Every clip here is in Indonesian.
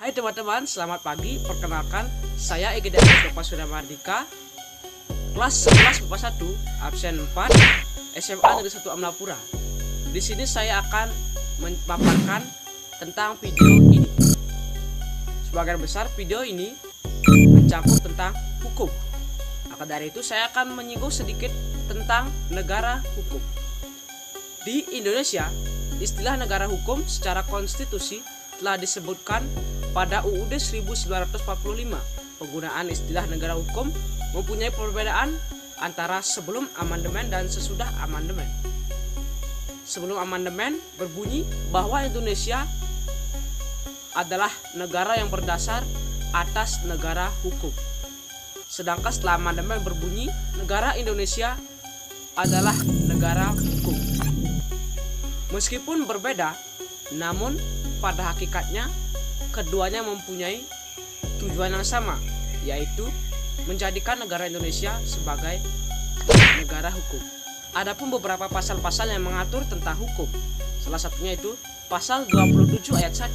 Hai teman-teman, selamat pagi. Perkenalkan, saya Egi Daniel Bapak Surya Mardika, kelas 11 Bapak 1, absen 4, SMA Negeri 1 Amlapura. Di sini saya akan memaparkan tentang video ini. Sebagian besar video ini mencakup tentang hukum. Maka dari itu saya akan menyinggung sedikit tentang negara hukum. Di Indonesia, istilah negara hukum secara konstitusi telah disebutkan pada UUD 1945. Penggunaan istilah negara hukum mempunyai perbedaan antara sebelum amandemen dan sesudah amandemen. Sebelum amandemen berbunyi bahwa Indonesia adalah negara yang berdasar atas negara hukum. Sedangkan setelah amandemen berbunyi negara Indonesia adalah negara hukum. Meskipun berbeda, namun pada hakikatnya keduanya mempunyai tujuan yang sama, yaitu menjadikan negara Indonesia sebagai negara hukum. Adapun beberapa pasal-pasal yang mengatur tentang hukum, salah satunya itu pasal 27 ayat 1,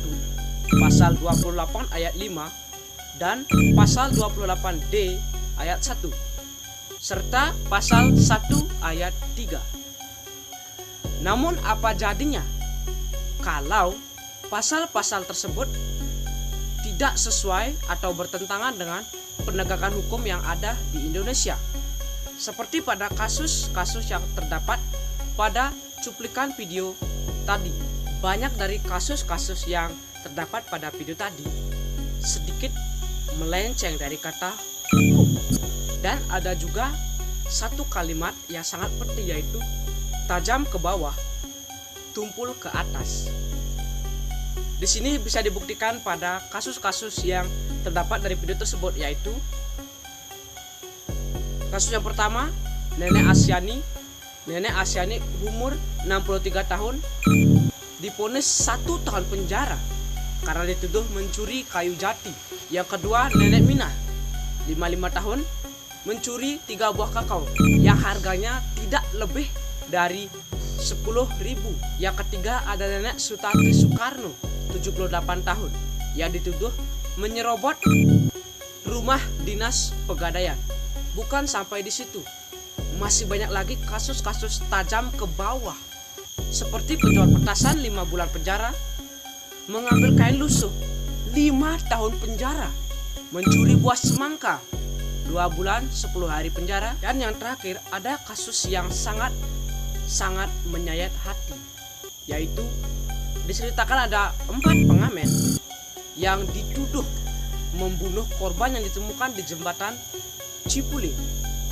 pasal 28 ayat 5, dan pasal 28D ayat 1, serta pasal 1 ayat 3. Namun apa jadinya kalau pasal-pasal tersebut tidak sesuai atau bertentangan dengan penegakan hukum yang ada di Indonesia? Seperti pada kasus-kasus yang terdapat pada cuplikan video tadi. Banyak dari kasus-kasus yang terdapat pada video tadi sedikit melenceng dari kata hukum. Dan ada juga satu kalimat yang sangat penting, yaitu tajam ke bawah, tumpul ke atas. Di sini bisa dibuktikan pada kasus-kasus yang terdapat dari video tersebut, yaitu kasus yang pertama, Nenek Asyani umur 63 tahun divonis 1 tahun penjara karena dituduh mencuri kayu jati. Yang kedua, Nenek Minah 55 tahun mencuri 3 buah kakao yang harganya tidak lebih dari 10.000. Yang ketiga ada Nenek Sutati Soekarno 78 tahun yang dituduh menyerobot rumah dinas pegadaian. Bukan sampai di situ, masih banyak lagi kasus-kasus tajam ke bawah, seperti penjual petasan 5 bulan penjara, mengambil kain lusuh 5 tahun penjara, mencuri buah semangka 2 bulan 10 hari penjara, dan yang terakhir ada kasus yang sangat menyayat hati, yaitu diceritakan ada 4 pengamen yang dituduh membunuh korban yang ditemukan di jembatan Cipuli.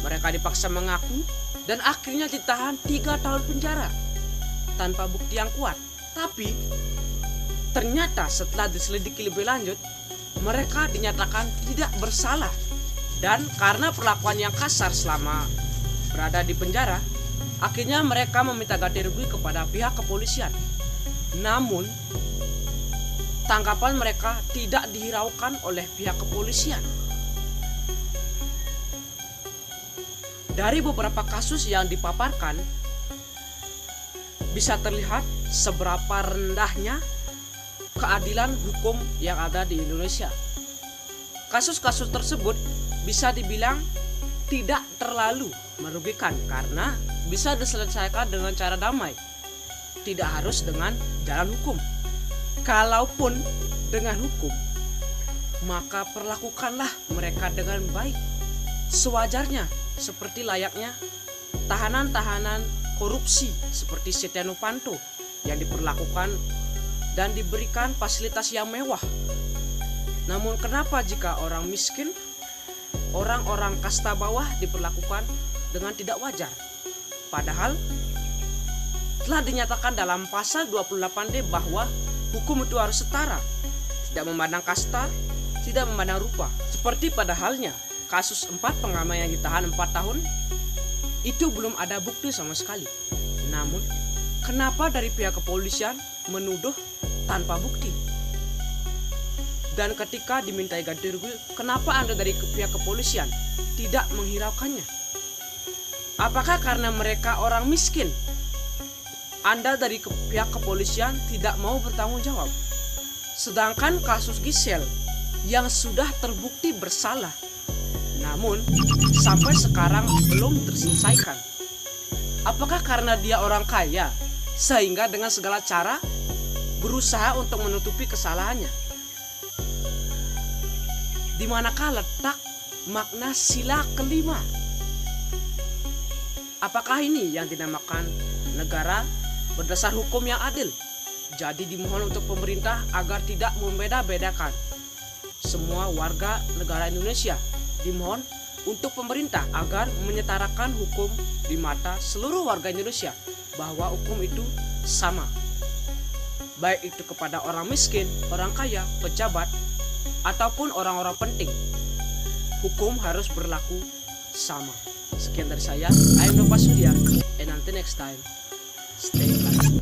Mereka dipaksa mengaku dan akhirnya ditahan 3 tahun penjara tanpa bukti yang kuat. Tapi ternyata setelah diselidiki lebih lanjut, mereka dinyatakan tidak bersalah. Dan karena perlakuan yang kasar selama berada di penjara, akhirnya mereka meminta ganti rugi kepada pihak kepolisian. Namun tanggapan mereka tidak dihiraukan oleh pihak kepolisian. Dari beberapa kasus yang dipaparkan, bisa terlihat seberapa rendahnya keadilan hukum yang ada di Indonesia. Kasus-kasus tersebut bisa dibilang tidak terlalu merugikan karena bisa diselesaikan dengan cara damai, tidak harus dengan jalan hukum. Kalaupun dengan hukum, maka perlakukanlah mereka dengan baik, sewajarnya, seperti layaknya tahanan-tahanan korupsi seperti Setia Novanto yang diperlakukan dan diberikan fasilitas yang mewah. Namun kenapa jika orang miskin, orang-orang kasta bawah diperlakukan dengan tidak wajar? Padahal telah dinyatakan dalam pasal 28D bahwa hukum itu harus setara, tidak memandang kasta, tidak memandang rupa. Seperti pada halnya kasus 4 pengamen yang ditahan 4 tahun, itu belum ada bukti sama sekali. Namun kenapa dari pihak kepolisian menuduh tanpa bukti? Dan ketika dimintai ganti rugi, kenapa Anda dari pihak kepolisian tidak menghiraukannya? Apakah karena mereka orang miskin? Anda dari pihak kepolisian tidak mau bertanggung jawab? Sedangkan kasus Gisel yang sudah terbukti bersalah, namun sampai sekarang belum terselesaikan. Apakah karena dia orang kaya sehingga dengan segala cara berusaha untuk menutupi kesalahannya? Di manakah letak makna sila kelima? Apakah ini yang dinamakan negara berdasar hukum yang adil? Jadi dimohon untuk pemerintah agar tidak membeda-bedakan semua warga negara Indonesia. Dimohon untuk pemerintah agar menyetarakan hukum di mata seluruh warga Indonesia, bahwa hukum itu sama, baik itu kepada orang miskin, orang kaya, pejabat, ataupun orang-orang penting. Hukum harus berlaku sama. Sekian dari saya, I am Nova Surya, and until next time, stay blessed.